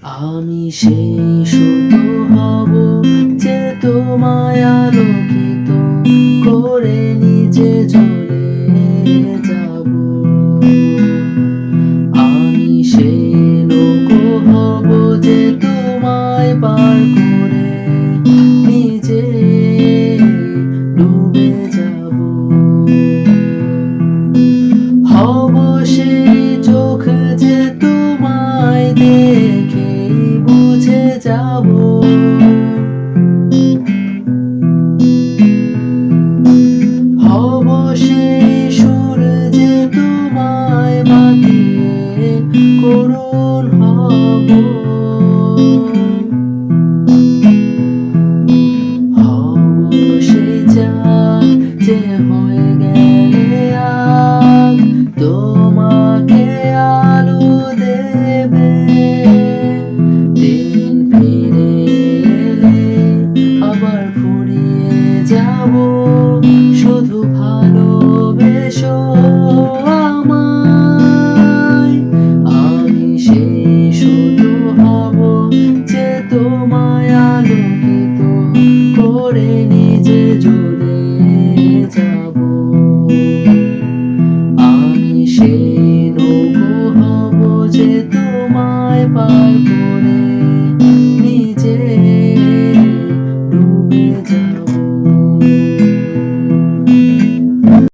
আমি সেই সুতো হব যে তোমায় আলোকিত করে নিজে চলে যাব। আমি সেই নৌকো হব যে তোমায় পার করে নিজে ডুবে যাব। হব সেই চোখ যে তোমায় দেখে বুঝে যাব। হব সেই সুর যে তোমায় মাতিয়ে করুণ হব। হব সেই চাঁদ যে হয়ে গেলে আজ তোমাকে আলো দেবে। দিন ফিরে এলে আবার ফুরিয়ে যাব, শুধু ভালোবেসো আমায়। আমি সেই সুতো হব যে তোমায় আলোকিত করে নিজে জ্বলে যাব। আমি সেই নৌকো হব যে তোমায় পার